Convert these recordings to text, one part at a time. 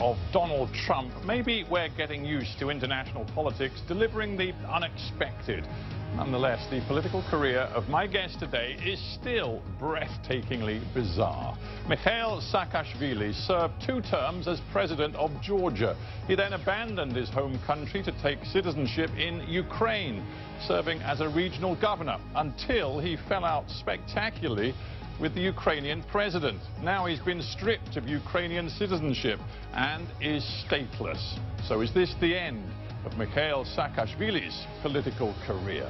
of Donald Trump, maybe we're getting used to international politics delivering the unexpected. Nonetheless, the political career of my guest today is still breathtakingly bizarre. Mixheil Saakashvili served 2 terms as president of Georgia. He then abandoned his home country to take citizenship in Ukraine, serving as a regional governor until he fell out spectacularly with the Ukrainian president. Now he's been stripped of Ukrainian citizenship and is stateless. So is this the end of Mixheil Saakashvili's political career?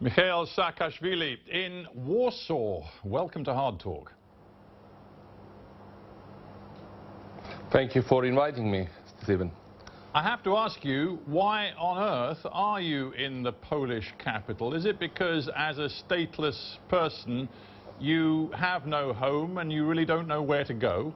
Mixheil Saakashvili in Warsaw. Welcome to Hard Talk. Thank you for inviting me, Stephen. I have to ask you, why on earth are you in the Polish capital? Is it because as a stateless person you have no home and you really don't know where to go?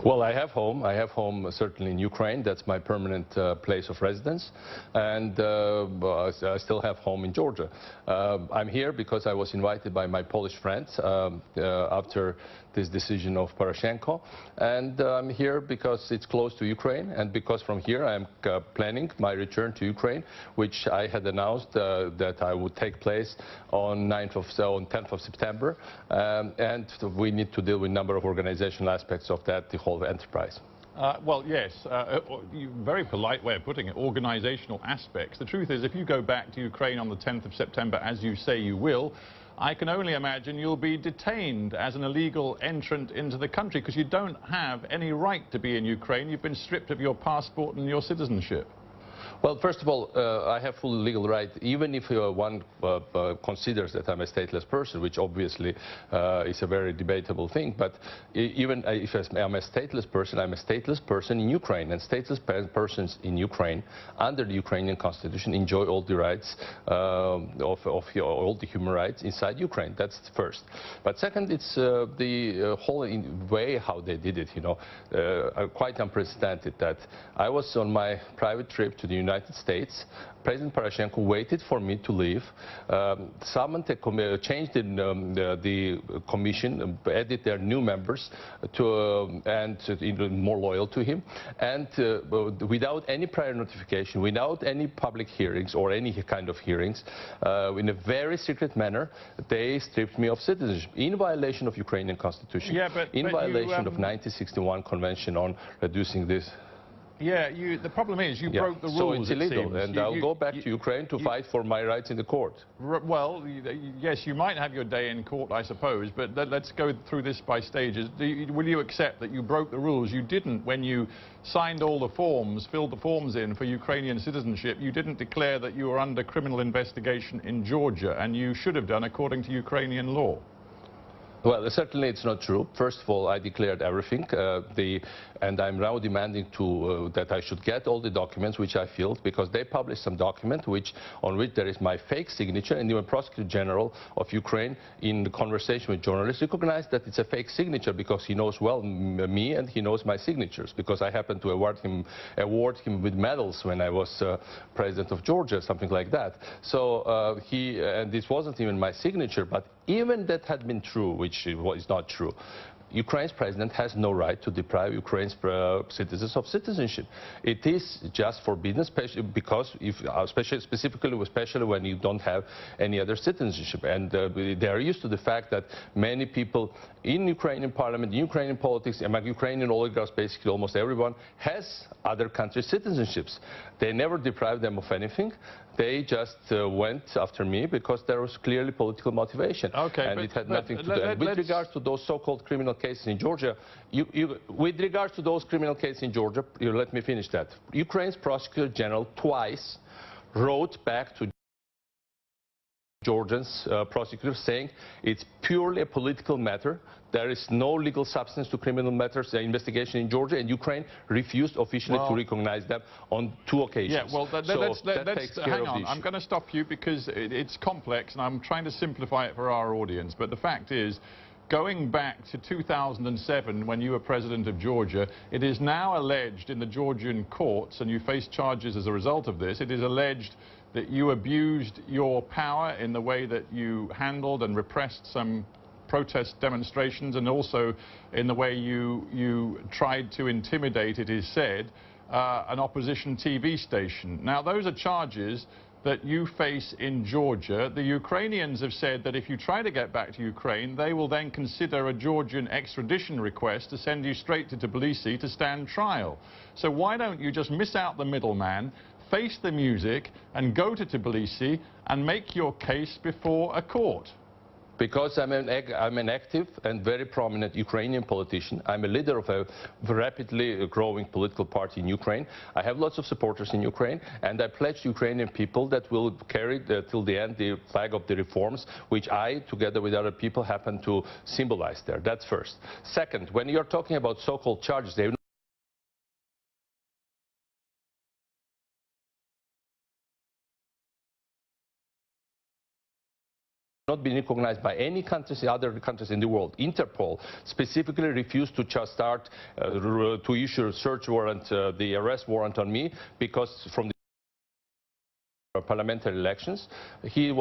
Well, I have home. I have home certainly in Ukraine. That's my permanent place of residence. And I still have home in Georgia. I'm here because I was invited by my Polish friends after this decision of Poroshenko. And I'm here because it's close to Ukraine, and because from here I'm planning my return to Ukraine, which I had announced that I would take place on 10th of September. And we need to deal with a number of organizational aspects of that, the whole enterprise. Well, yes, very polite way of putting it, organizational aspects. The truth is, if you go back to Ukraine on the 10th of September, as you say you will, I can only imagine you'll be detained as an illegal entrant into the country because you don't have any right to be in Ukraine. You've been stripped of your passport and your citizenship. Well, first of all, I have full legal right, even if one considers that I'm a stateless person, which obviously is a very debatable thing. But even if I'm a stateless person in Ukraine, and stateless persons in Ukraine, under the Ukrainian constitution, enjoy all the rights of all the human rights inside Ukraine. That's first. But second, it's the whole way how they did it, you know, quite unprecedented. That I was on my private trip to the United States. President Poroshenko waited for me to leave, changed the commission, added their new members and more loyal to him, and without any prior notification, without any public hearings or any kind of hearings, in a very secret manner, they stripped me of citizenship in violation of Ukrainian constitution, in violation of 1961 Convention on reducing this. Yeah, the problem is you broke the rules. So it's illegal, and I'll go back to Ukraine to fight for my rights in the court. Well, yes, you might have your day in court, I suppose, but let's go through this by stages. Will you accept that you broke the rules? You didn't, when you signed all the forms, filled the forms in for Ukrainian citizenship, you didn't declare that you were under criminal investigation in Georgia, and you should have done according to Ukrainian law. Well, certainly it's not true. First of all, I declared everything, and I'm now demanding that I should get all the documents which I filled, because they published some document on which there is my fake signature, and even Prosecutor General of Ukraine, in the conversation with journalists, recognized that it's a fake signature because he knows well me and he knows my signatures, because I happened to award him with medals when I was president of Georgia, something like that. So and this wasn't even my signature, but even that had been true, which is not true, Ukraine's president has no right to deprive Ukraine's citizens of citizenship. It is just forbidden, because especially when you don't have any other citizenship. And they are used to the fact that many people in Ukrainian parliament, in Ukrainian politics, among Ukrainian oligarchs, basically almost everyone has other countries' citizenships. They never deprived them of anything. They just went after me because there was clearly political motivation. Okay, and it had nothing to do. And with regards to those so-called criminal cases in Georgia, with regards to those criminal cases in Georgia, let me finish that. Ukraine's Prosecutor General twice wrote back to Georgians prosecutors saying it's purely a political matter. There is no legal substance to criminal matters investigation in Georgia, and Ukraine refused officially to recognize them on 2 occasions. Yeah, well, let's hang on. I'm going to stop you because it's complex, and I'm trying to simplify it for our audience. But the fact is, going back to 2007, when you were president of Georgia, it is now alleged in the Georgian courts, and you face charges as a result of this, it is alleged that you abused your power in the way that you handled and repressed some protest demonstrations, and also in the way you tried to intimidate, it is said, an opposition TV station. Now, those are charges that you face in Georgia. The Ukrainians have said that if you try to get back to Ukraine, they will then consider a Georgian extradition request to send you straight to Tbilisi to stand trial. So why don't you just miss out the middleman, face the music, and go to Tbilisi and make your case before a court? Because I'm an active and very prominent Ukrainian politician. I'm a leader of a rapidly growing political party in Ukraine. I have lots of supporters in Ukraine, and I pledge Ukrainian people that will carry till the end the flag of the reforms, which I, together with other people, happen to symbolize there. That's first. Second, when you're talking about so-called charges, they not been recognized by any countries, other countries in the world. Interpol specifically refused to just start to issue a search warrant, the arrest warrant on me, because from the parliamentary elections, he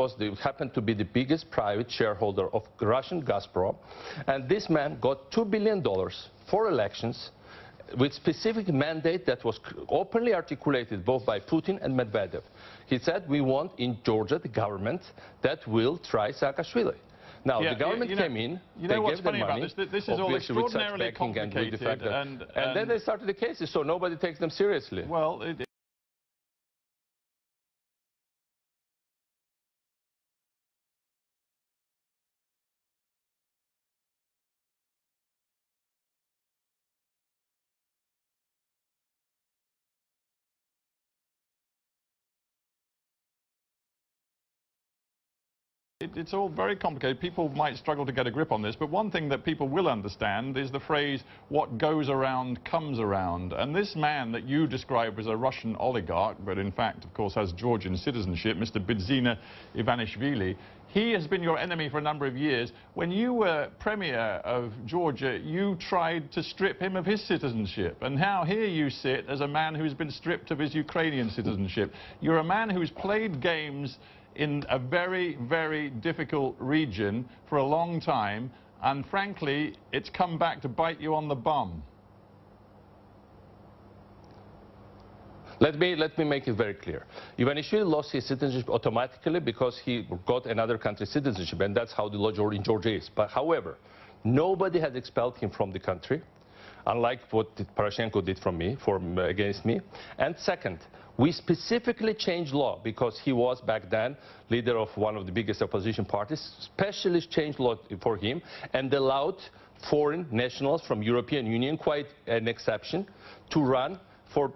happened to be the biggest private shareholder of Russian Gazprom, and this man got $2 billion for elections, with specific mandate that was openly articulated both by Putin and Medvedev. He said, we want in Georgia the government that will try Saakashvili. Now, the government came in, they gave the money, this is all extraordinarily complicated, and then they started the cases, so nobody takes them seriously. Well, it's all very complicated. People might struggle to get a grip on this, but one thing that people will understand is the phrase, what goes around comes around. And this man that you describe as a Russian oligarch, but in fact, of course, has Georgian citizenship, Mr. Bidzina Ivanishvili, he has been your enemy for a number of years. When you were Premier of Georgia, you tried to strip him of his citizenship. And now here you sit as a man who's been stripped of his Ukrainian citizenship. You're a man who's played games in a very, very difficult region for a long time, and frankly, it's come back to bite you on the bum. Let me make it very clear. Ivanishvili lost his citizenship automatically because he got another country's citizenship, and that's how the law in Georgia is. But however, nobody has expelled him from the country, unlike what Poroshenko did against me. And second, we specifically changed law because he was back then leader of one of the biggest opposition parties, specially changed law for him and allowed foreign nationals from European Union, quite an exception, to run for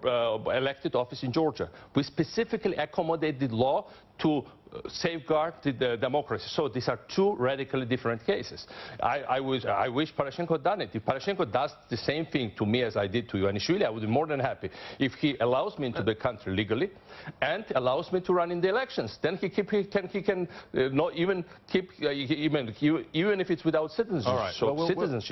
elected office in Georgia. We specifically accommodated law to safeguard the democracy. So these are two radically different cases. I wish Poroshenko had done it. If Poroshenko does the same thing to me as I did to Ivanishvili, I would be more than happy. If he allows me into the country legally and allows me to run in the elections, then he can not even keep even if it's without citizenship. Right.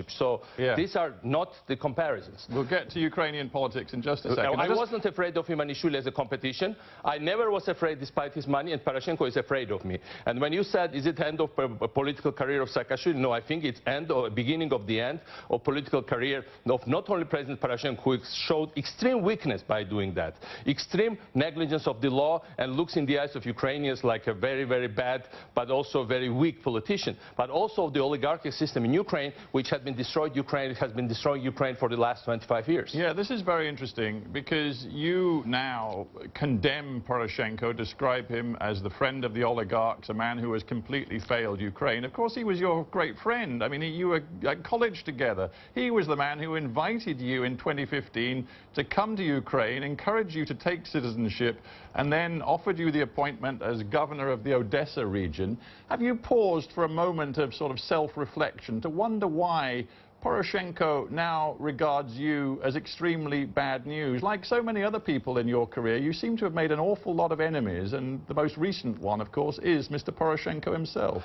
So these are not the comparisons. We'll get to Ukrainian politics in just a second. I wasn't afraid of Ivanishvili as a competition. I never was afraid despite his money, and Poroshenko is afraid of me. And when you said, is it end of a political career of Saakashvili? No, I think it's end or beginning of the end of political career of not only President Poroshenko, who showed extreme weakness by doing that, extreme negligence of the law, and looks in the eyes of Ukrainians like a very, very bad, but also very weak politician, but also of the oligarchic system in Ukraine, which has been destroying Ukraine for the last 25 years. Yeah, this is very interesting because you now condemn Poroshenko, describe him as the friend friend of the oligarchs, a man who has completely failed Ukraine. Of course, he was your great friend. I mean, you were at college together. He was the man who invited you in 2015 to come to Ukraine, encouraged you to take citizenship, and then offered you the appointment as governor of the Odessa region. Have you paused for a moment of sort of self-reflection to wonder why Poroshenko now regards you as extremely bad news? Like so many other people in your career, you seem to have made an awful lot of enemies, and the most recent one, of course, is Mr. Poroshenko himself.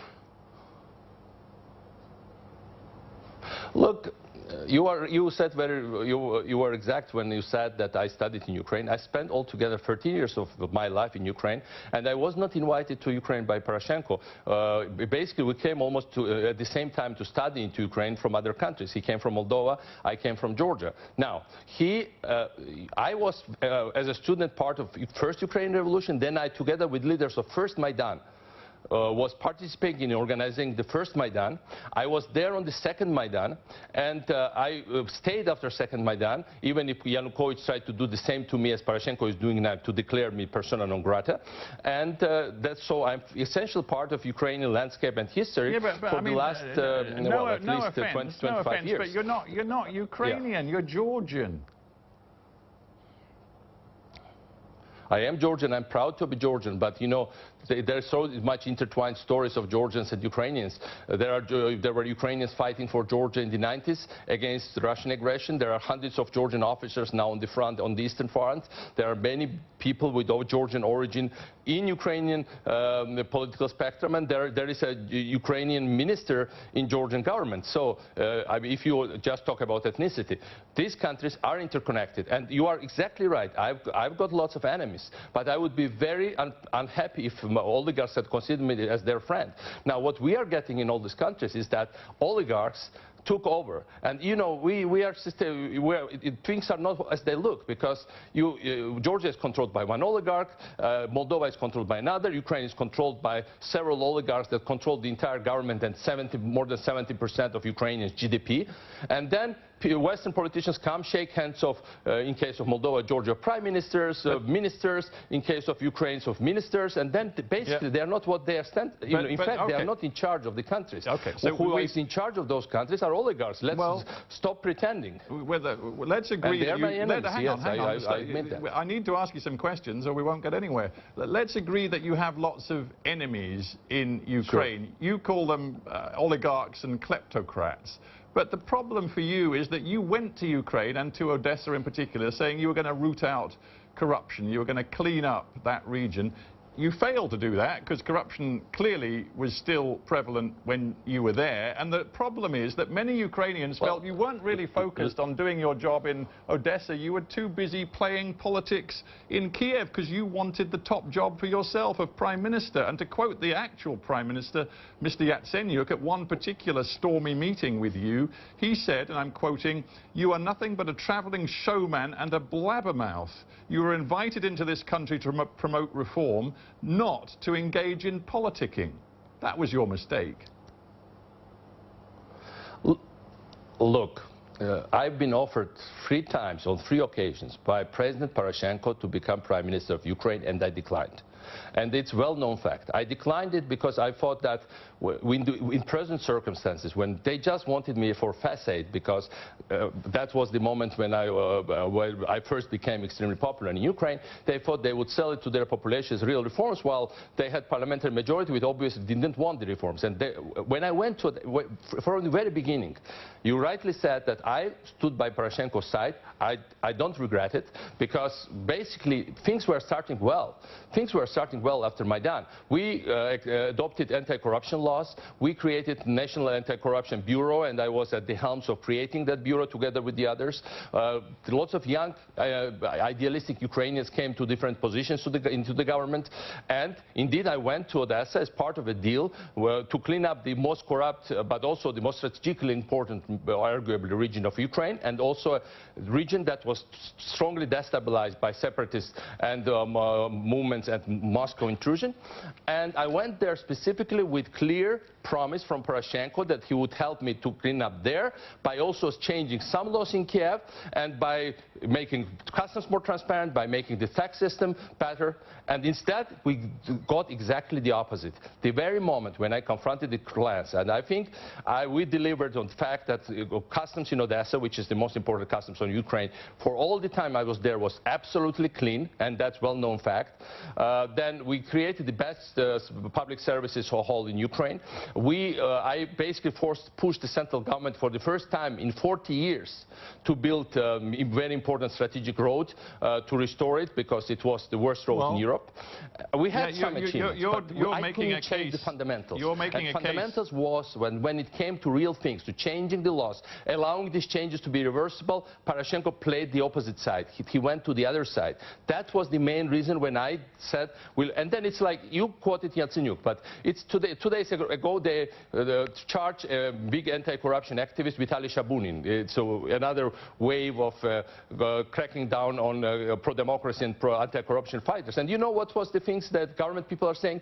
Look, you were exact when you said that I studied in Ukraine. I spent altogether 13 years of my life in Ukraine, and I was not invited to Ukraine by Poroshenko. Basically, we came almost at the same time to study into Ukraine from other countries. He came from Moldova, I came from Georgia. Now, I was, as a student, part of the first Ukrainian revolution. Then I, together with leaders of first Maidan, was participating in organizing the first Maidan. I was there on the second Maidan, and I stayed after second Maidan, even if Yanukovych tried to do the same to me as Poroshenko is doing now, to declare me persona non grata. And that's so I'm essential part of Ukrainian landscape and history for the last at least 20-25 years. But you're not Ukrainian, you're Georgian. I am Georgian, I'm proud to be Georgian, but you know, there are so much intertwined stories of Georgians and Ukrainians. There were Ukrainians fighting for Georgia in the 90s against Russian aggression. There are hundreds of Georgian officers now on the front, on the Eastern Front. There are many people with Georgian origin in Ukrainian political spectrum, and there is a Ukrainian minister in Georgian government. So I mean, if you just talk about ethnicity, these countries are interconnected, and you are exactly right. I've got lots of enemies, but I would be very unhappy if oligarchs had considered me as their friend. Now, what we are getting in all these countries is that oligarchs took over, and you know, things are not as they look, because Georgia is controlled by one oligarch, Moldova is controlled by another, Ukraine is controlled by several oligarchs that control the entire government and more than 70% of Ukrainians' GDP, and then Western politicians come, shake hands of, in case of Moldova, Georgia, prime ministers, ministers, in case of Ukraine, of ministers, and then basically they are not what they are in fact, they are not in charge of the countries. Okay, so who is in charge of those countries are oligarchs. Let's stop pretending. Let's agree that hang on. I admit that. I need to ask you some questions or we won't get anywhere. Let's agree that you have lots of enemies in Ukraine. Sure. You call them oligarchs and kleptocrats. But the problem for you is that you went to Ukraine, and to Odessa in particular, saying you were going to root out corruption, you were going to clean up that region. You failed to do that because corruption clearly was still prevalent when you were there. And the problem is that many Ukrainians felt you weren't really focused on doing your job in Odessa. You were too busy playing politics in Kiev because you wanted the top job for yourself of Prime Minister. And to quote the actual Prime Minister, Mr. Yatsenyuk, at one particular stormy meeting with you, he said, and I'm quoting, "You are nothing but a travelling showman and a blabbermouth. You were invited into this country to promote reform, not to engage in politicking." That was your mistake. Look, I've been offered 3 times, on 3 occasions, by President Poroshenko to become Prime Minister of Ukraine, and I declined. And it's a well-known fact. I declined it because I thought that in present circumstances, when they just wanted me for facade, because that was the moment when I first became extremely popular in Ukraine, they thought they would sell it to their population as real reforms, while they had parliamentary majority which obviously didn't want the reforms. And when I went to from the very beginning, you rightly said that I stood by Poroshenko's side. I don't regret it, because basically things were starting well. Things were starting well after Maidan. We adopted anti-corruption laws. We created National Anti-Corruption Bureau, and I was at the helms of creating that bureau together with the others. Lots of young, idealistic Ukrainians came to different positions into the government. And indeed, I went to Odessa as part of a deal to clean up the most corrupt, but also the most strategically important, arguably, region of Ukraine, and also a region that was strongly destabilized by separatist and movements and Moscow intrusion. And I went there specifically with clear promise from Poroshenko that he would help me to clean up there by also changing some laws in Kiev and by making customs more transparent, by making the tax system better. And instead, we got exactly the opposite. The very moment when I confronted the clans, and I think we delivered on the fact that customs in Odessa, which is the most important customs on Ukraine, for all the time I was there was absolutely clean, and that's well-known fact. Then we created the best public services whole in Ukraine. I basically pushed the central government for the first time in 40 years to build a very important strategic road to restore it, because it was the worst road in Europe. We had some achievements, you're making a change the fundamentals. You're making a fundamentals was when it came to real things, to changing the laws, allowing these changes to be reversible, Poroshenko played the opposite side. He went to the other side. That was the main reason when I said, and then it's like, you quoted Yatsenyuk, but it's 2 days ago they charged a big anti-corruption activist, Vitaly Shabunin. So another wave of cracking down on pro-democracy and pro-anti-corruption fighters. And you know what was the things that government people are saying?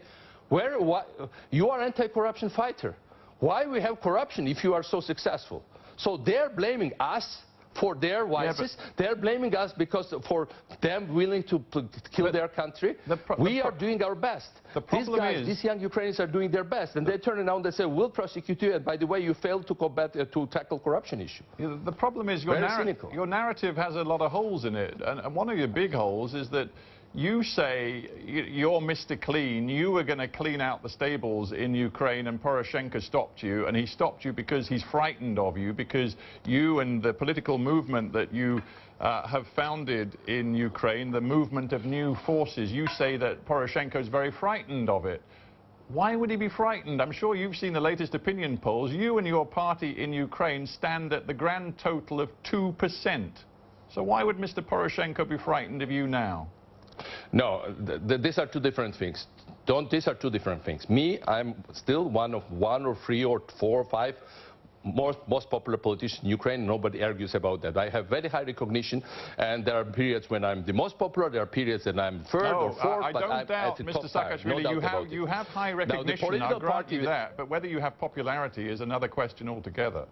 You are anti-corruption fighter. Why we have corruption if you are so successful? So they're blaming us for their vices. They're blaming us because for them willing to kill their country. We are doing our best. These young Ukrainians are doing their best, and they turn around and say, we'll prosecute you, and by the way, you failed to tackle corruption issue. The problem is your narrative has a lot of holes in it, and one of your big holes is that you say you're Mr. Clean, you were going to clean out the stables in Ukraine, and Poroshenko stopped you, and he stopped you because he's frightened of you, because you and the political movement that you have founded in Ukraine, the movement of new forces, you say that Poroshenko is very frightened of it. Why would he be frightened? I'm sure you've seen the latest opinion polls. You and your party in Ukraine stand at the grand total of 2%. So why would Mr. Poroshenko be frightened of you now? No, these are two different things. These are two different things. Me, I'm still one of 1 or 3 or 4 or 5 most popular politicians in Ukraine. Nobody argues about that. I have very high recognition, and there are periods when I'm the most popular. There are periods that I'm third or fourth. I don't doubt, Mr. Saakashvili, you have high recognition. I'll grant you that. But whether you have popularity is another question altogether.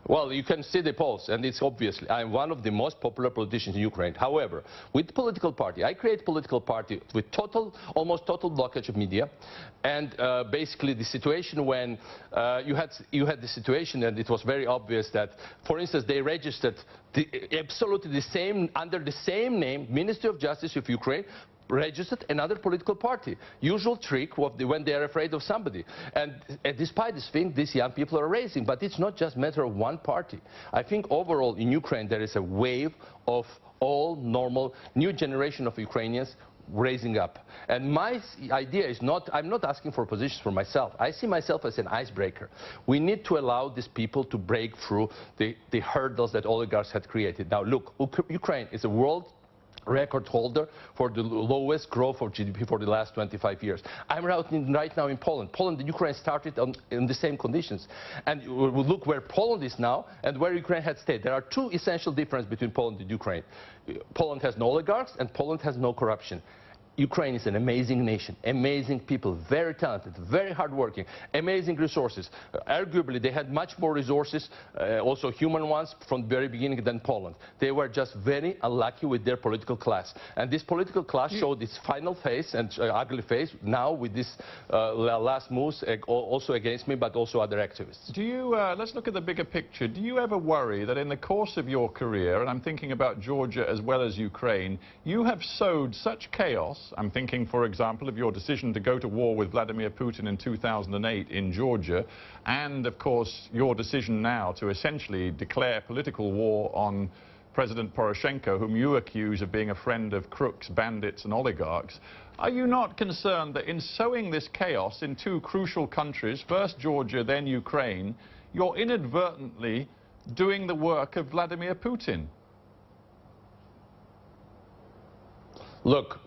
Well, you can see the polls, and it's obviously I'm one of the most popular politicians in Ukraine. However, with political party, I create political party with almost total blockage of media, and basically the situation when you had the situation, and it was very obvious that, for instance, they registered absolutely the same under the same name, Ministry of Justice of Ukraine, registered another political party. Usual trick when they are afraid of somebody. And despite this thing, these young people are raising. But it's not just a matter of one party. I think overall in Ukraine there is a wave of all normal new generation of Ukrainians raising up. And my idea is I'm not asking for positions for myself. I see myself as an icebreaker. We need to allow these people to break through the hurdles that oligarchs had created. Now look, Ukraine is a world record holder for the lowest growth of GDP for the last 25 years. I'm right now in Poland. Poland and Ukraine started in the same conditions. And we look where Poland is now and where Ukraine had stayed. There are two essential differences between Poland and Ukraine. Poland has no oligarchs and Poland has no corruption. Ukraine is an amazing nation, amazing people, very talented, very hardworking, amazing resources. Arguably, they had much more resources, also human ones, from the very beginning than Poland. They were just very unlucky with their political class. And this political class showed its final face and ugly face now with this last moves, also against me, but also other activists. Do you, let's look at the bigger picture. Do you ever worry that in the course of your career, and I'm thinking about Georgia as well as Ukraine, you have sowed such chaos? I'm thinking, for example, of your decision to go to war with Vladimir Putin in 2008 in Georgia, and, of course, your decision now to essentially declare political war on President Poroshenko, whom you accuse of being a friend of crooks, bandits and oligarchs. Are you not concerned that in sowing this chaos in two crucial countries, first Georgia, then Ukraine, you're inadvertently doing the work of Vladimir Putin? Look,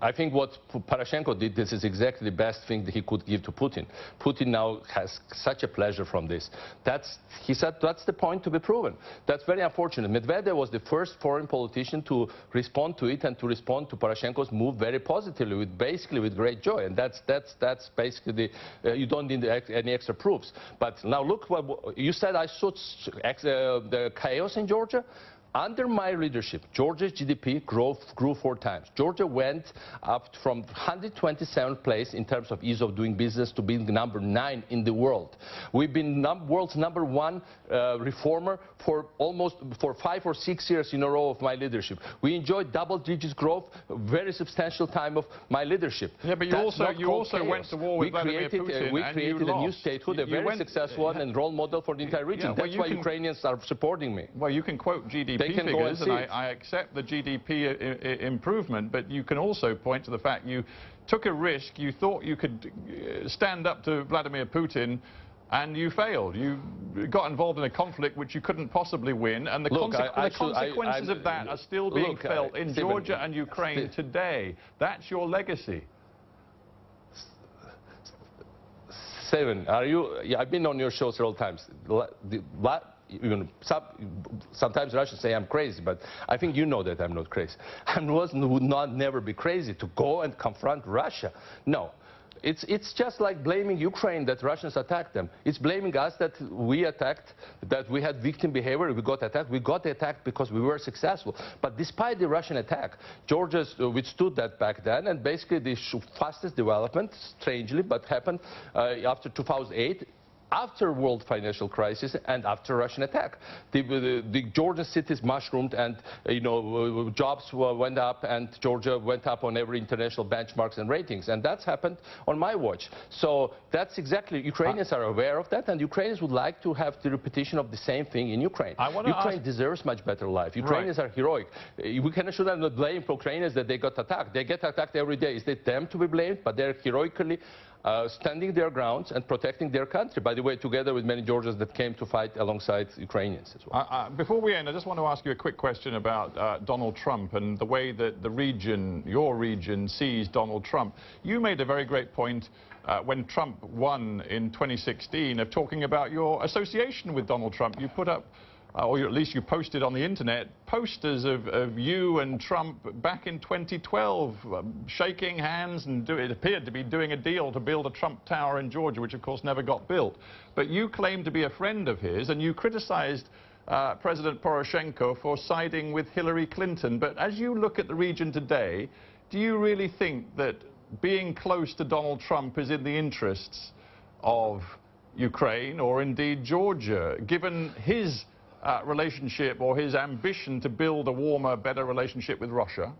I think what Poroshenko did, this is exactly the best thing that he could give to Putin. Putin now has such a pleasure from this. He said that's the point to be proven. That's very unfortunate. Medvedev was the first foreign politician to respond to it and to respond to Poroshenko's move very positively, basically with great joy. And that's basically you don't need any extra proofs. But now look, what you said I saw the chaos in Georgia. Under my leadership, Georgia's GDP grew 4 times. Georgia went up from 127th place in terms of ease of doing business to being number 9 in the world. We've been world's #1 reformer for 5 or 6 years in a row of my leadership. We enjoyed double-digit growth, very substantial time of my leadership. Yeah, but you also went to war with Vladimir Putin. We created a new statehood, a very successful one, and role model for the entire region. That's why Ukrainians are supporting me. Well, you can quote GDP figures, and I accept the GDP improvement, but you can also point to the fact you took a risk, you thought you could stand up to Vladimir Putin, and you failed. You got involved in a conflict which you couldn't possibly win, and the consequences of that are still being felt in Georgia and Ukraine today. That's your legacy. Stephen, I've been on your show several times. Sometimes Russians say I'm crazy, but I think you know that I'm not crazy. I would not never be crazy to go and confront Russia. No. It's just like blaming Ukraine that Russians attacked them. It's blaming us that we attacked, that we had victim behavior, we got attacked. We got attacked because we were successful. But despite the Russian attack, Georgia withstood that back then, and basically the fastest development, strangely, but happened after 2008. After world financial crisis and after Russian attack, the Georgian cities mushroomed, and jobs went up, and Georgia went up on every international benchmarks and ratings, and that's happened on my watch. So that's exactly, Ukrainians are aware of that, and Ukrainians would like to have the repetition of the same thing in Ukraine. Ukraine deserves much better life. Ukrainians are heroic. We should not blame Ukrainians that they got attacked. They get attacked every day. Is it them to be blamed? But they're heroically standing their grounds and protecting their country, by the way, together with many Georgians that came to fight alongside Ukrainians as well. Before we end, I just want to ask you a quick question about Donald Trump and the way that the region, your region, sees Donald Trump. You made a very great point when Trump won in 2016 of talking about your association with Donald Trump. You put up, or at least you posted on the internet, posters of you and Trump back in 2012, shaking hands, and it appeared to be doing a deal to build a Trump Tower in Georgia, which of course never got built. But you claimed to be a friend of his, and you criticized President Poroshenko for siding with Hillary Clinton. But as you look at the region today, do you really think that being close to Donald Trump is in the interests of Ukraine or indeed Georgia, given his relationship or his ambition to build a warmer, better relationship with Russia?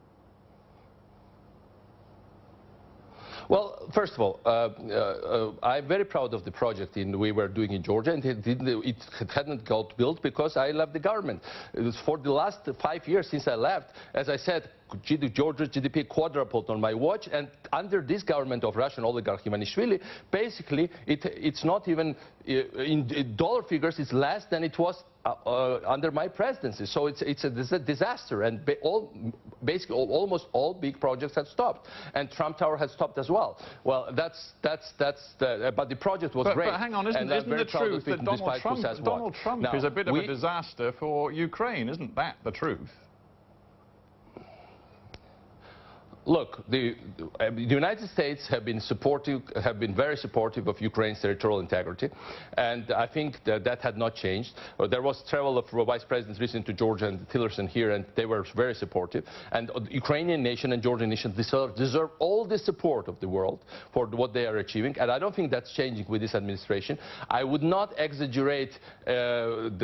Well, first of all, I'm very proud of the project we were doing in Georgia, and it hadn't got built because I left the government. For the last 5 years since I left, as I said, Georgia's GDP quadrupled on my watch, and under this government of Russian oligarch Ivanishvili, basically it's not even in dollar figures, it's less than it was under my presidency. So it's a disaster, and basically almost all big projects have stopped, and Trump Tower has stopped as well. Well, but the project was great. But hang on, isn't the truth that Donald Trump is a bit of a disaster for Ukraine? Isn't that the truth? Look, the United States have been very supportive of Ukraine's territorial integrity, and I think that had not changed. There was travel of Vice President recently to Georgia and Tillerson here, and they were very supportive. And the Ukrainian nation and Georgian nation deserve all the support of the world for what they are achieving, and I don't think that's changing with this administration. I would not exaggerate and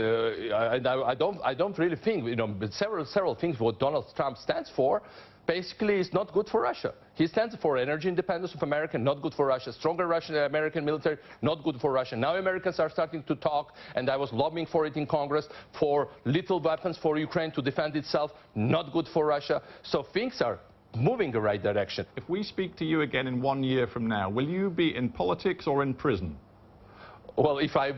I don't really think, but several things what Donald Trump stands for basically is not good for Russia. He stands for energy independence of America, not good for Russia. Stronger Russian-American military, not good for Russia. Now Americans are starting to talk, and I was lobbying for it in Congress, for little weapons for Ukraine to defend itself, not good for Russia. So things are moving the right direction. If we speak to you again in 1 year from now, will you be in politics or in prison? Well, if I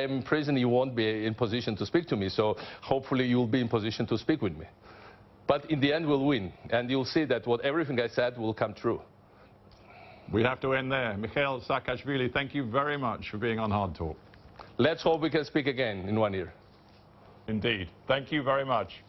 am in prison, you won't be in position to speak to me, so hopefully you'll be in position to speak with me. But in the end, we'll win. And you'll see that everything I said will come true. We have to end there. Mixeil Saakashvili, thank you very much for being on Hard Talk. Let's hope we can speak again in 1 year. Indeed. Thank you very much.